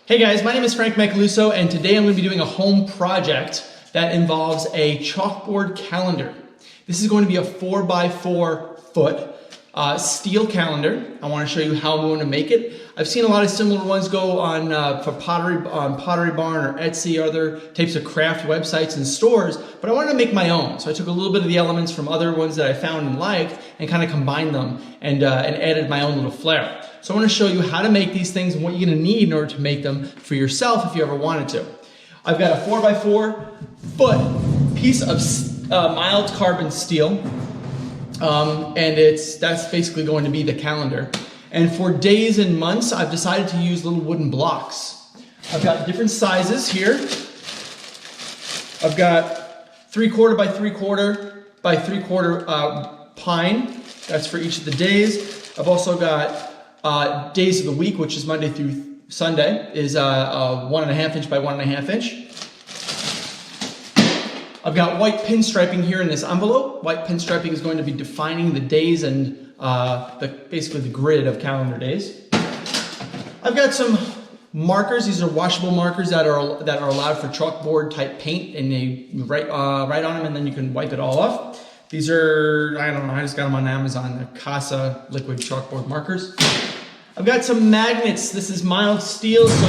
Hey guys, my name is Frank Macaluso, and today I'm going to be doing a home project that involves a chalkboard calendar. This is going to be a 4x4 foot steel calendar. I want to show you how I'm going to make it. I've seen a lot of similar ones go on for Pottery Barn or Etsy or other types of craft websites and stores, but I wanted to make my own. So I took a little bit of the elements from other ones that I found and liked and kind of combined them and added my own little flair. So I want to show you how to make these things and what you're going to need in order to make them for yourself if you ever wanted to. I've got a 4x4 foot piece of mild carbon steel, and that's basically going to be the calendar. And for days and months, I've decided to use little wooden blocks. I've got different sizes here. I've got 3/4 by 3/4 by 3/4 pine. That's for each of the days. I've also got days of the week, which is Monday through Sunday, is 1.5 inch by 1.5 inch. I've got white pinstriping here in this envelope. White pinstriping is going to be defining the days and basically the grid of calendar days. I've got some markers. These are washable markers that are allowed for chalkboard type paint, and they write on them, and then you can wipe it all off. These are, I don't know, I just got them on Amazon. They're Casa liquid chalkboard markers. I've got some magnets. This is mild steel, so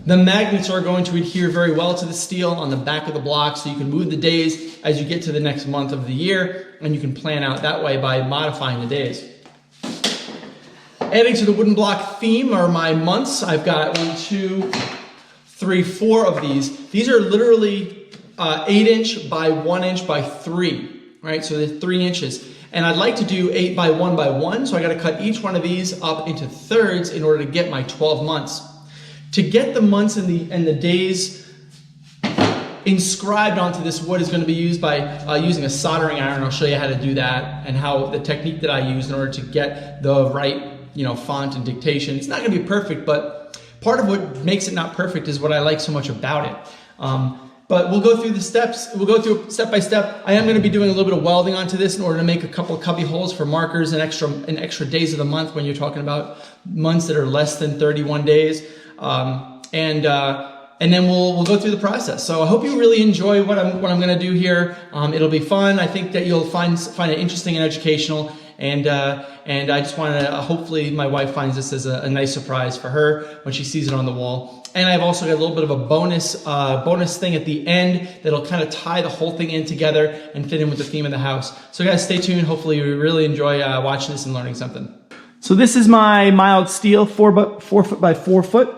the magnets are going to adhere very well to the steel on the back of the block, so you can move the days as you get to the next month of the year, and you can plan out that way by modifying the days. Adding to the wooden block theme are my months. I've got 1, 2, 3, 4 of these. These are literally 8 inch by 1 inch by 3, right? So they're 3 inches. And I'd like to do 8 by 1 by 1, so I gotta cut each one of these up into thirds in order to get my 12 months. To get the months and the days inscribed onto this wood is going to be used by using a soldering iron. I'll show you how to do that and how the technique that I use in order to get the right, font and dictation. It's not going to be perfect, but part of what makes it not perfect is what I like so much about it. But we'll go through the steps. We'll go through step by step. I am going to be doing a little bit of welding onto this in order to make a couple of cubby holes for markers and extra days of the month when you're talking about months that are less than 31 days. And then we'll go through the process. So I hope you really enjoy what I'm going to do here. It'll be fun. I think that you'll find it interesting and educational. And I just want to hopefully my wife finds this as a nice surprise for her when she sees it on the wall. And I've also got a little bit of a bonus thing at the end that'll kind of tie the whole thing in together and fit in with the theme of the house. So guys, stay tuned. Hopefully you really enjoy watching this and learning something. So this is my mild steel 4 foot by 4 foot.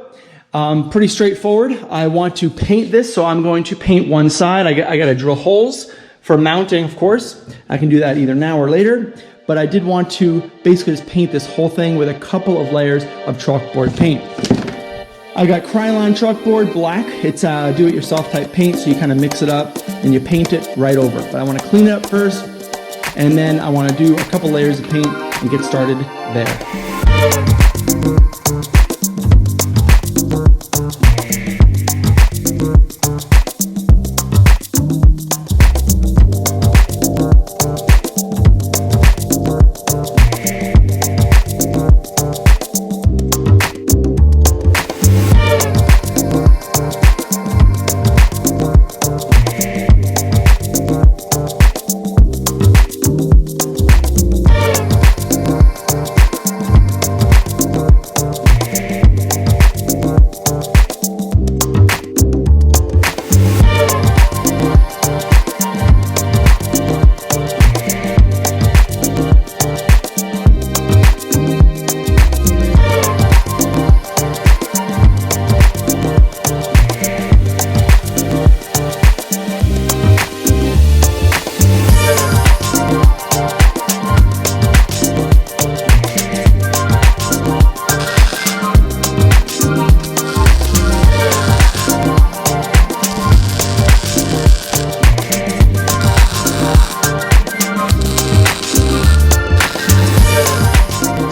Pretty straightforward. I want to paint this, so I'm going to paint one side. I got to drill holes for mounting, of course. I can do that either now or later, but I did want to basically just paint this whole thing with a couple of layers of chalkboard paint. I got Krylon chalkboard black. It's do-it-yourself type paint, so you kind of mix it up and you paint it right over. But I want to clean it up first, and then I want to do a couple layers of paint and get started there.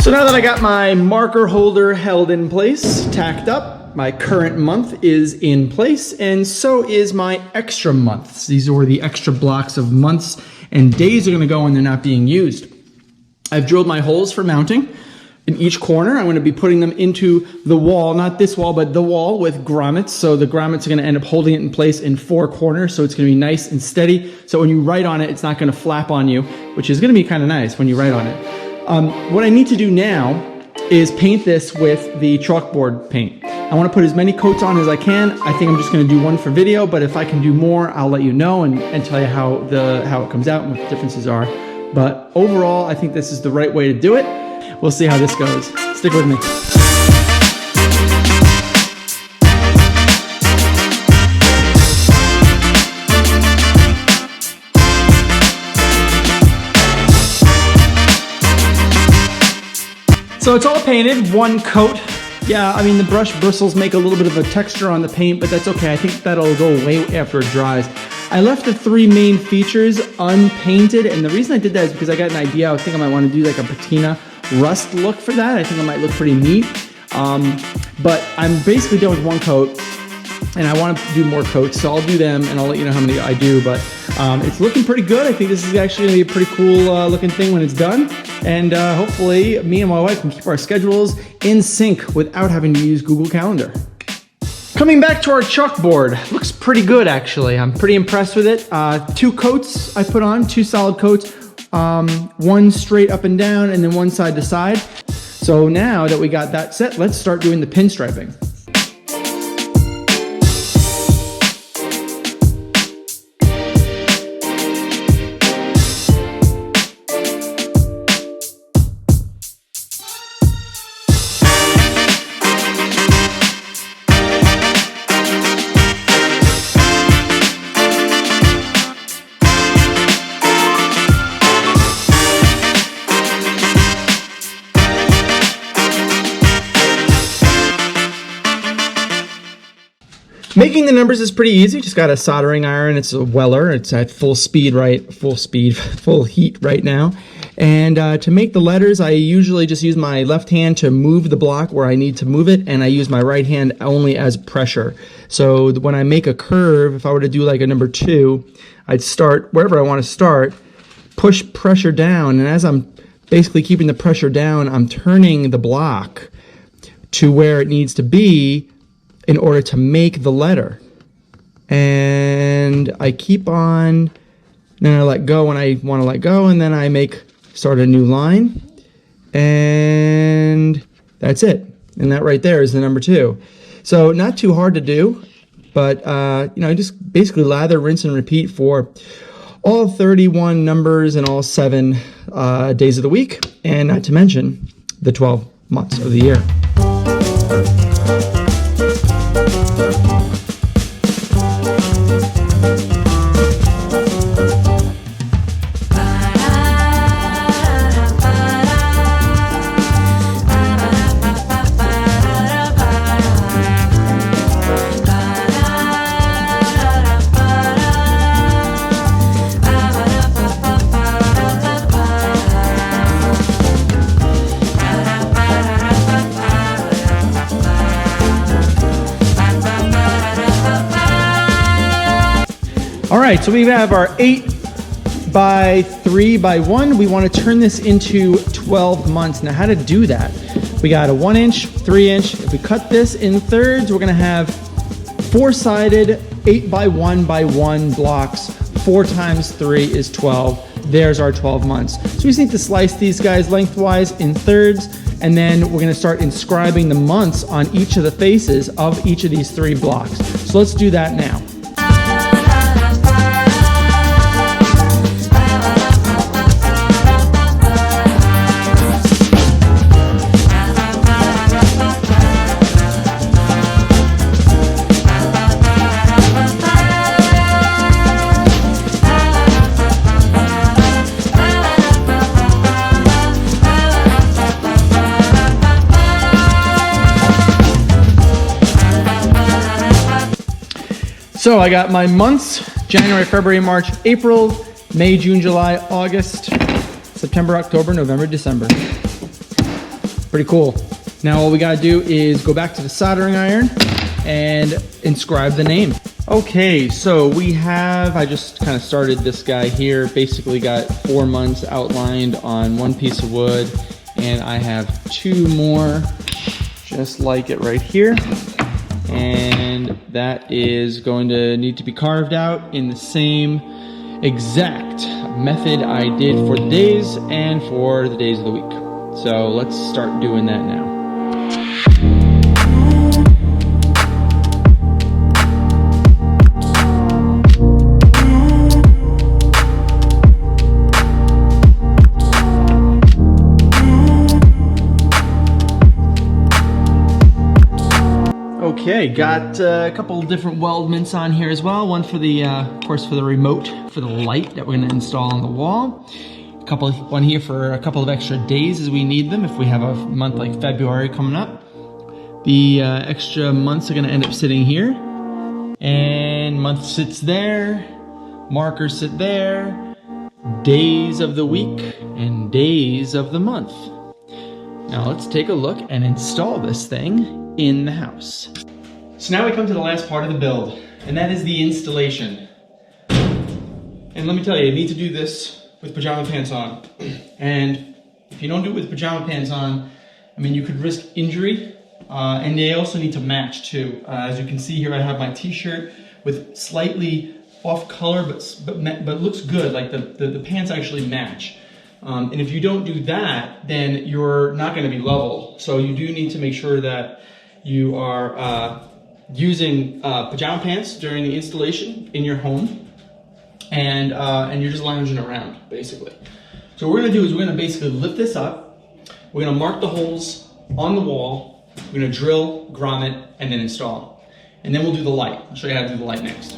So now that I got my marker holder held in place, tacked up, my current month is in place, and so is my extra months. These are where the extra blocks of months and days are going to go when they're not being used. I've drilled my holes for mounting. in each corner. I'm going to be putting them into the wall, not this wall, but the wall with grommets. So the grommets are going to end up holding it in place in 4 corners. So it's going to be nice and steady. So when you write on it, it's not going to flap on you, which is going to be kind of nice when you write on it. What I need to do now is paint this with the chalkboard paint. I want to put as many coats on as I can. I think I'm just going to do 1 for video, but if I can do more, I'll let you know and tell you how it comes out and what the differences are. But overall, I think this is the right way to do it. We'll see how this goes. Stick with me. So it's all painted, 1 coat. Yeah, I mean, the brush bristles make a little bit of a texture on the paint, but that's okay. I think that'll go away after it dries. I left the 3 main features unpainted, and the reason I did that is because I got an idea. I think I might want to do like a patina rust look for that. I think it might look pretty neat. But I'm basically done with 1 coat, and I want to do more coats, so I'll do them, and I'll let you know how many I do. But it's looking pretty good. I think this is actually going to be a pretty cool looking thing when it's done. And hopefully me and my wife can keep our schedules in sync without having to use Google Calendar. Coming back to our chalkboard, looks pretty good actually. I'm pretty impressed with it. 2 coats I put on, 2 solid coats, 1 straight up and down and then 1 side to side. So now that we got that set, let's start doing the pinstriping. Making the numbers is pretty easy. Just got a soldering iron. It's a Weller. It's at full heat right now. And to make the letters, I usually just use my left hand to move the block where I need to move it, and I use my right hand only as pressure. So when I make a curve, if I were to do like a number 2, I'd start wherever I want to start, push pressure down, and as I'm basically keeping the pressure down, I'm turning the block to where it needs to be in order to make the letter. And I keep on, then I let go when I want to let go, and then I start a new line, and that's it. And that right there is the number 2. So not too hard to do, but you know, just basically lather, rinse, and repeat for all 31 numbers and all 7 days of the week, and not to mention the 12 months of the year. All right, so we have our 8 by 3 by 1. We want to turn this into 12 months. Now, how to do that? We got a 1 inch, 3 inch. If we cut this in thirds, we're going to have 4-sided 8 by 1 by 1 blocks. 4 times 3 is 12. There's our 12 months. So we just need to slice these guys lengthwise in thirds, and then we're going to start inscribing the months on each of the faces of each of these 3 blocks. So let's do that now. So I got my months: January, February, March, April, May, June, July, August, September, October, November, December. Pretty cool. Now all we gotta do is go back to the soldering iron and inscribe the name. Okay, so I just kind of started this guy here. Basically got 4 months outlined on one piece of wood, and I have 2 more just like it right here. And that is going to need to be carved out in the same exact method I did for the days and for the days of the week. So let's start doing that now. Okay, got a couple different weldments on here as well. One for the, of course, for the remote, for the light that we're going to install on the wall. One here for a couple of extra days as we need them if we have a month like February coming up. The extra months are going to end up sitting here. And month sits there, markers sit there, days of the week and days of the month. Now let's take a look and install this thing in the house. So now we come to the last part of the build, and that is the installation. And let me tell you need to do this with pajama pants on. And if you don't do it with pajama pants on, I mean, you could risk injury, and they also need to match too. As you can see here, I have my t-shirt with slightly off color, but looks good, like the pants actually match. And if you don't do that, then you're not going to be level. So you do need to make sure that you are using pajama pants during the installation in your home, and you're just lounging around, basically. So what we're going to do is we're going to basically lift this up. We're going to mark the holes on the wall. We're going to drill, grommet, and then install. And then we'll do the light. I'll show you how to do the light next.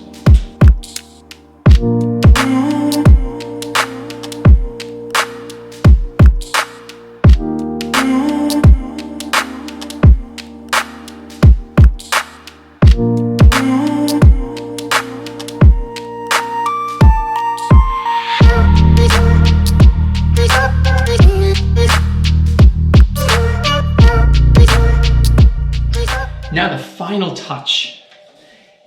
Now the final touch.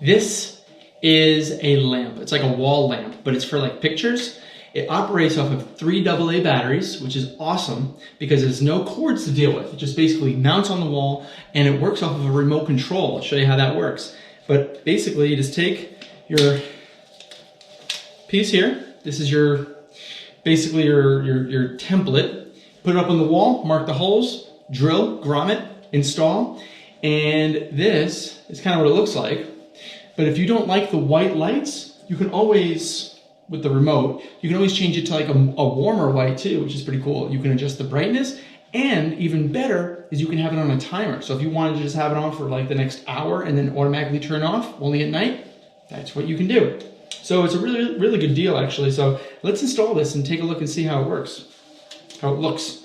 This is a lamp. It's like a wall lamp, but it's for like pictures. It operates off of 3 AA batteries, which is awesome because there's no cords to deal with. It just basically mounts on the wall and it works off of a remote control. I'll show you how that works. But basically you just take your piece here. This is basically your template. Put it up on the wall, mark the holes, drill, grommet, install. And this is kind of what it looks like. But if you don't like the white lights, you can always, with the remote, you can always change it to like a warmer white too, which is pretty cool. You can adjust the brightness, and even better is you can have it on a timer. So if you wanted to just have it on for like the next hour and then automatically turn off only at night, that's what you can do. So it's a really, really good deal actually. So let's install this and take a look and see how it works, how it looks.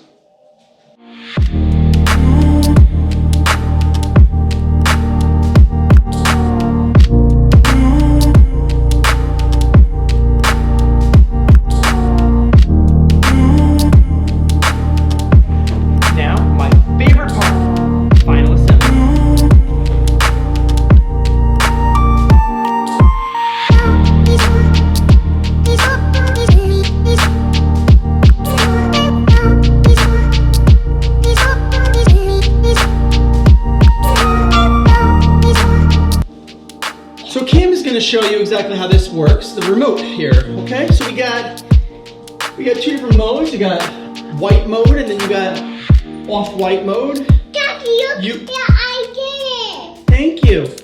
To show you exactly how this works, the remote here. Okay, so we got 2 different modes. You got white mode and then you got off-white mode. Daddy, I did it. Thank you.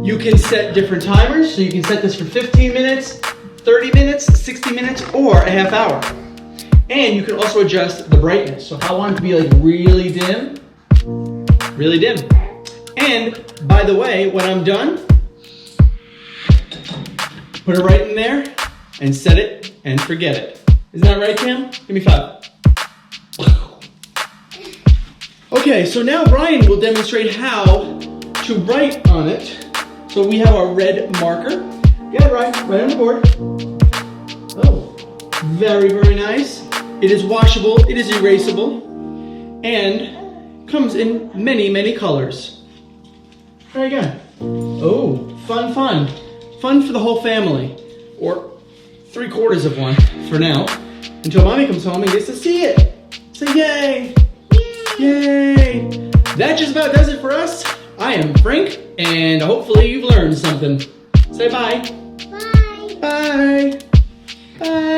You can set different timers, so you can set this for 15 minutes, 30 minutes, 60 minutes, or a half hour. And you can also adjust the brightness. So if I want it to be like really dim. And by the way, when I'm done, put it right in there and set it and forget it. Isn't that right, Cam? Give me 5. Okay, so now Ryan will demonstrate how to write on it. So we have our red marker. Get it right on the board. Oh, very, very nice. It is washable, it is erasable, and comes in many, many colors. There you go. Oh, fun. Fun for the whole family, or 3/4 of one for now, until Mommy comes home and gets to see it. Say yay! Yay! That just about does it for us. I am Frank, and hopefully you've learned something. Say bye. Bye. Bye. Bye.